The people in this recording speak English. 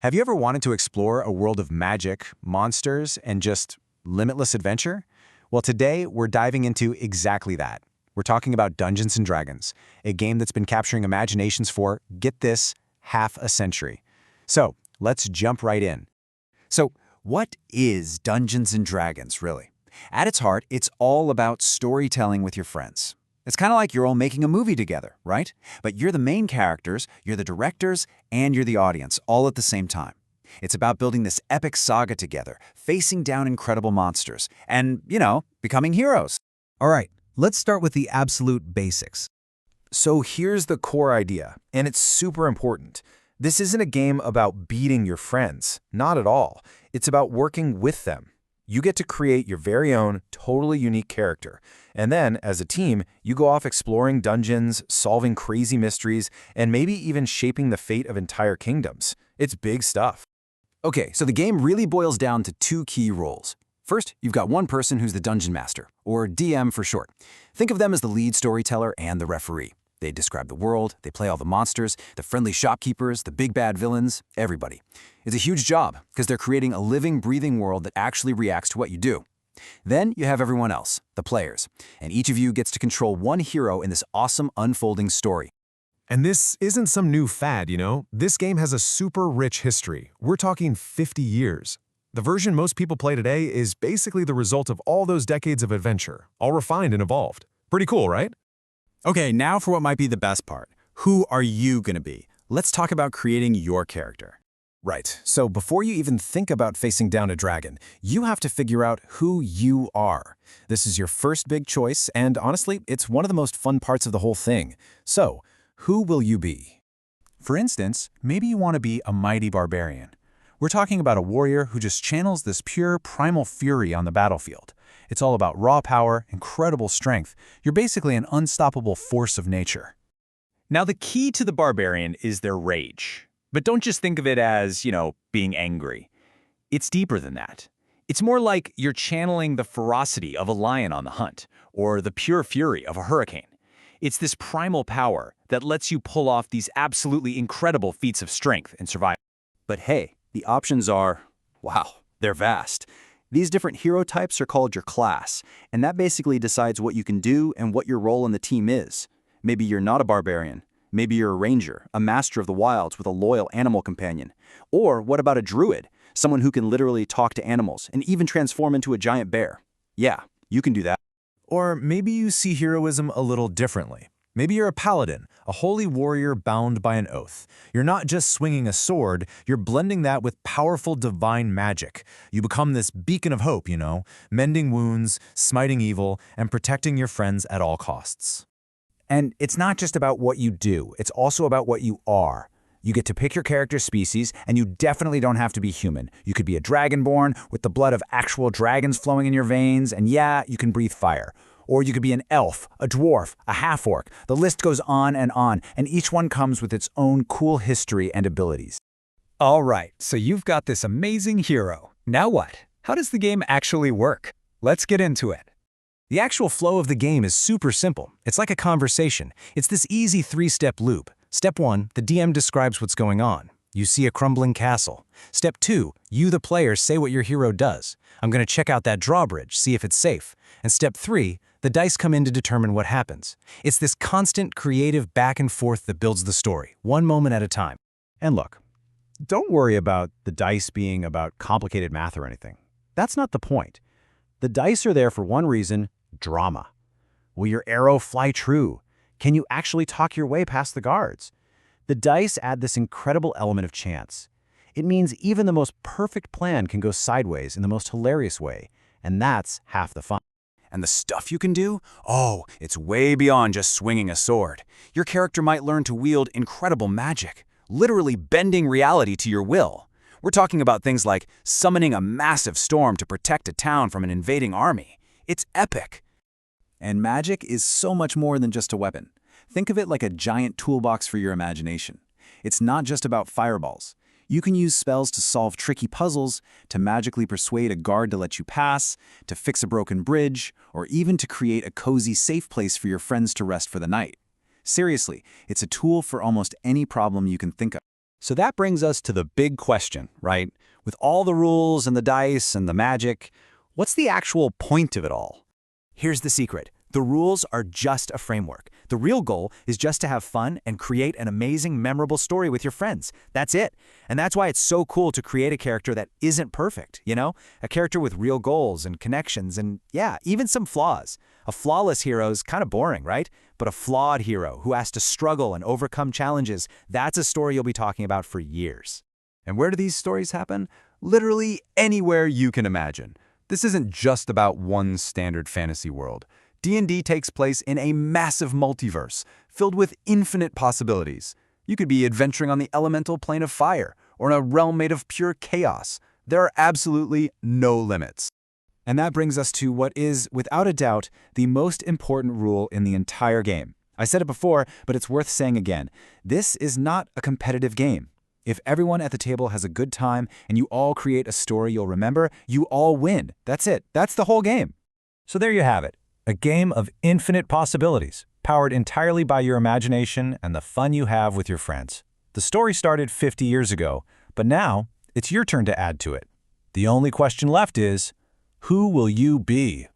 Have you ever wanted to explore a world of magic, monsters, and just limitless adventure? Well, today we're diving into exactly that. We're talking about Dungeons& and Dragons, a game that's been capturing imaginations for, get this, half a century. So, let's jump right in. So, what is Dungeons& and Dragons, really? At its heart, it's all about storytelling with your friends. It's kind of like you're all making a movie together, right? But you're the main characters, you're the directors, and you're the audience, all at the same time. It's about building this epic saga together, facing down incredible monsters, and, becoming heroes. All right, let's start with the absolute basics. So here's the core idea, and it's super important. This isn't a game about beating your friends, not at all. It's about working with them. You get to create your very own, totally unique character. And then, as a team, you go off exploring dungeons, solving crazy mysteries, and maybe even shaping the fate of entire kingdoms. It's big stuff. Okay, so the game really boils down to two key roles. First, you've got one person who's the Dungeon Master, or DM for short. Think of them as the lead storyteller and the referee. They describe the world, they play all the monsters, the friendly shopkeepers, the big bad villains, everybody. It's a huge job, because they're creating a living, breathing world that actually reacts to what you do. Then you have everyone else, the players, and each of you gets to control one hero in this awesome unfolding story. And this isn't some new fad, This game has a super rich history. We're talking 50 years. The version most people play today is basically the result of all those decades of adventure, all refined and evolved. Pretty cool, right? Okay, now for what might be the best part. Who are you gonna be? Let's talk about creating your character. Right, so before you even think about facing down a dragon, you have to figure out who you are. This is your first big choice, and honestly, it's one of the most fun parts of the whole thing. So, who will you be? For instance, maybe you want to be a mighty barbarian. We're talking about a warrior who just channels this pure primal fury on the battlefield. It's all about raw power, incredible strength. You're basically an unstoppable force of nature. Now, the key to the barbarian is their rage. But don't just think of it as, being angry. It's deeper than that. It's more like you're channeling the ferocity of a lion on the hunt, or the pure fury of a hurricane. It's this primal power that lets you pull off these absolutely incredible feats of strength and survival. But hey, the options are, wow, they're vast. These different hero types are called your class, and that basically decides what you can do and what your role in the team is. Maybe you're not a barbarian. Maybe you're a ranger, a master of the wilds with a loyal animal companion. Or what about a druid, someone who can literally talk to animals and even transform into a giant bear? Yeah, you can do that. Or maybe you see heroism a little differently. Maybe you're a paladin, a holy warrior bound by an oath. You're not just swinging a sword, you're blending that with powerful divine magic. You become this beacon of hope, mending wounds, smiting evil, and protecting your friends at all costs. And it's not just about what you do, it's also about what you are. You get to pick your character species, and you definitely don't have to be human. You could be a dragonborn with the blood of actual dragons flowing in your veins, and yeah, you can breathe fire. Or you could be an elf, a dwarf, a half-orc. The list goes on, and each one comes with its own cool history and abilities. All right, so you've got this amazing hero. Now what? How does the game actually work? Let's get into it. The actual flow of the game is super simple. It's like a conversation. It's this easy three-step loop. Step 1, the DM describes what's going on. You see a crumbling castle. Step 2, you, the player, say what your hero does. I'm going to check out that drawbridge, see if it's safe. And step 3, the dice come in to determine what happens. It's this constant creative back and forth that builds the story, one moment at a time. And look, don't worry about the dice being about complicated math or anything. That's not the point. The dice are there for one reason: drama. Will your arrow fly true? Can you actually talk your way past the guards? The dice add this incredible element of chance. It means even the most perfect plan can go sideways in the most hilarious way, and that's half the fun. And the stuff you can do? Oh, it's way beyond just swinging a sword. Your character might learn to wield incredible magic, literally bending reality to your will. We're talking about things like summoning a massive storm to protect a town from an invading army. It's epic. And magic is so much more than just a weapon. Think of it like a giant toolbox for your imagination. It's not just about fireballs. You can use spells to solve tricky puzzles, to magically persuade a guard to let you pass, to fix a broken bridge, or even to create a cozy, safe place for your friends to rest for the night. Seriously, it's a tool for almost any problem you can think of. So that brings us to the big question, right? With all the rules and the dice and the magic, what's the actual point of it all? Here's the secret. The rules are just a framework. The real goal is just to have fun and create an amazing, memorable story with your friends. That's it. And that's why it's so cool to create a character that isn't perfect, you know? A character with real goals and connections and, yeah, even some flaws. A flawless hero is kind of boring, right? But a flawed hero who has to struggle and overcome challenges, that's a story you'll be talking about for years. And where do these stories happen? Literally anywhere you can imagine. This isn't just about one standard fantasy world. D&D takes place in a massive multiverse, filled with infinite possibilities. You could be adventuring on the elemental plane of fire, or in a realm made of pure chaos. There are absolutely no limits. And that brings us to what is, without a doubt, the most important rule in the entire game. I said it before, but it's worth saying again. This is not a competitive game. If everyone at the table has a good time and you all create a story you'll remember, you all win. That's it. That's the whole game. So there you have it. A game of infinite possibilities, powered entirely by your imagination and the fun you have with your friends. The story started 50 years ago, but now it's your turn to add to it. The only question left is, who will you be?